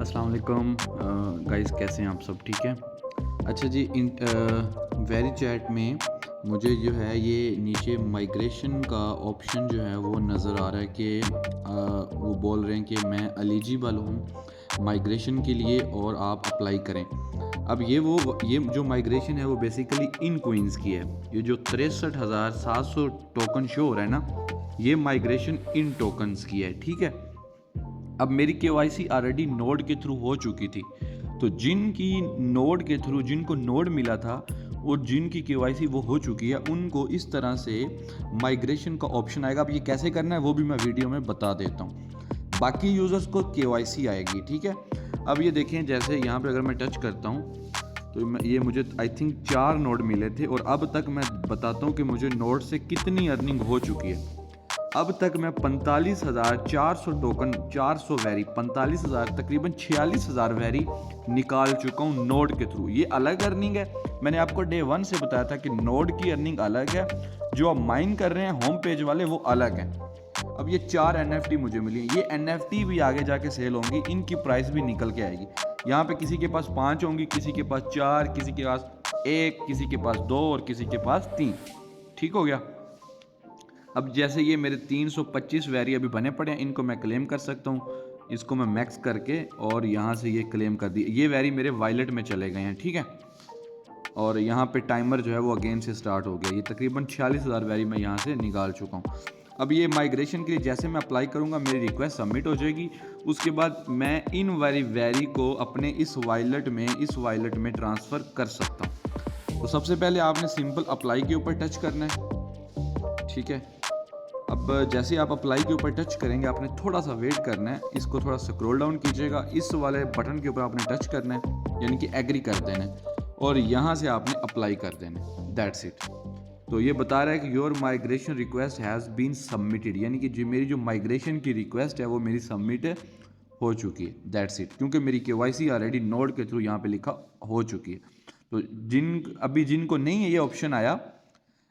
अस्सलाम वालेकुम गाइस, कैसे हैं आप सब? ठीक है। अच्छा जी, इन वेरी चैट में मुझे जो है ये नीचे माइग्रेशन का ऑप्शन जो है वो नज़र आ रहा है कि वो बोल रहे हैं कि मैं एलिजिबल हूँ माइग्रेशन के लिए और आप अप्लाई करें। अब ये जो माइग्रेशन है वो बेसिकली इन क्वींस की है। ये जो 63,700 टोकन शो हो रहा है ना, ये माइग्रेशन इन टोकन्स की है। ठीक है। अब मेरी केवाईसी ऑलरेडी नोड के थ्रू हो चुकी थी, तो जिनकी नोड के थ्रू जिनको नोड मिला था और जिनकी केवाईसी वो हो चुकी है, उनको इस तरह से माइग्रेशन का ऑप्शन आएगा। अब ये कैसे करना है वो भी मैं वीडियो में बता देता हूँ। बाकी यूज़र्स को केवाईसी आएगी। ठीक है। अब ये देखें, जैसे यहाँ पे अगर मैं टच करता हूँ तो ये मुझे आई थिंक 4 नोड मिले थे और अब तक मैं बताता हूँ कि मुझे नोड से कितनी अर्निंग हो चुकी है। अब तक मैं 45,400 टोकन, 400 वैरी, 45,000, तकरीबन 46,000 वैरी निकाल चुका हूँ नोड के थ्रू। ये अलग अर्निंग है। मैंने आपको डे 1 से बताया था कि नोड की अर्निंग अलग है, जो आप माइन कर रहे हैं होम पेज वाले वो अलग हैं। अब ये 4 NFT मुझे मिली हैं। ये NFT भी आगे जाके सेल होंगी, इनकी प्राइस भी निकल के आएगी। यहाँ पे किसी के पास 5 होंगी, किसी के पास 4, किसी के पास 1, किसी के पास 2 और किसी के पास 3। ठीक हो गया। अब जैसे ये मेरे 325 वैरी अभी बने पड़े हैं, इनको मैं क्लेम कर सकता हूँ। इसको मैं मैक्स करके और यहाँ से ये क्लेम कर दिए। ये वैरी मेरे वायलेट में चले गए हैं। ठीक है। और यहाँ पे टाइमर जो है वो अगेन से स्टार्ट हो गया। ये तकरीबन 46,000 वैरी मैं यहाँ से निकाल चुका हूँ। अब ये माइग्रेशन के लिए जैसे मैं अप्लाई करूँगा, मेरी रिक्वेस्ट सबमिट हो जाएगी। उसके बाद मैं इन वैरी को अपने इस वायलेट में ट्रांसफ़र कर सकता हूँ। तो सबसे पहले आपने सिंपल अप्लाई के ऊपर टच करना है। ठीक है। अब जैसे आप अप्लाई के ऊपर टच करेंगे, आपने थोड़ा सा वेट करना है। इसको थोड़ा स्क्रॉल डाउन कीजिएगा, इस वाले बटन के ऊपर आपने टच करना है, यानी कि एग्री कर देना है और यहाँ से आपने अप्लाई कर देना है। That's it. तो ये बता रहा है कि your migration request has been submitted, यानी कि मेरी जो माइग्रेशन की रिक्वेस्ट है वो मेरी सबमिट हो चुकी है। That's it. क्योंकि मेरी केवाईसी ऑलरेडी नोड के थ्रू यहाँ पे लिखा हो चुकी है। तो जिनको नहीं है ये ऑप्शन आया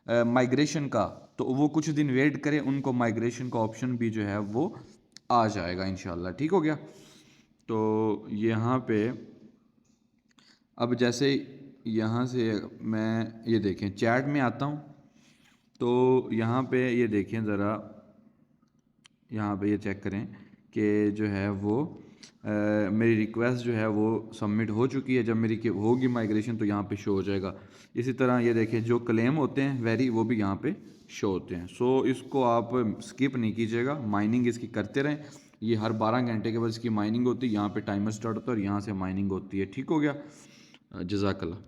माइग्रेशन का, तो वो कुछ दिन वेट करें, उनको माइग्रेशन का ऑप्शन भी जो है वो आ जाएगा इंशाल्लाह। ठीक हो गया। तो यहाँ पे अब जैसे यहाँ से मैं ये देखें चैट में आता हूँ, तो यहाँ पे ये देखें ज़रा, यहाँ पे ये चेक करें कि जो है वो मेरी रिक्वेस्ट जो है वो सबमिट हो चुकी है। जब मेरी होगी माइग्रेशन तो यहाँ पे शो हो जाएगा। इसी तरह ये देखें जो क्लेम होते हैं वेरी, वो भी यहाँ पे शो होते हैं। सो इसको आप स्किप नहीं कीजिएगा, माइनिंग इसकी करते रहें। ये हर 12 घंटे के बाद इसकी माइनिंग होती है। यहाँ पे टाइमर स्टार्ट होता है और यहाँ से माइनिंग होती है। ठीक हो गया। जज़ाकल्लाह।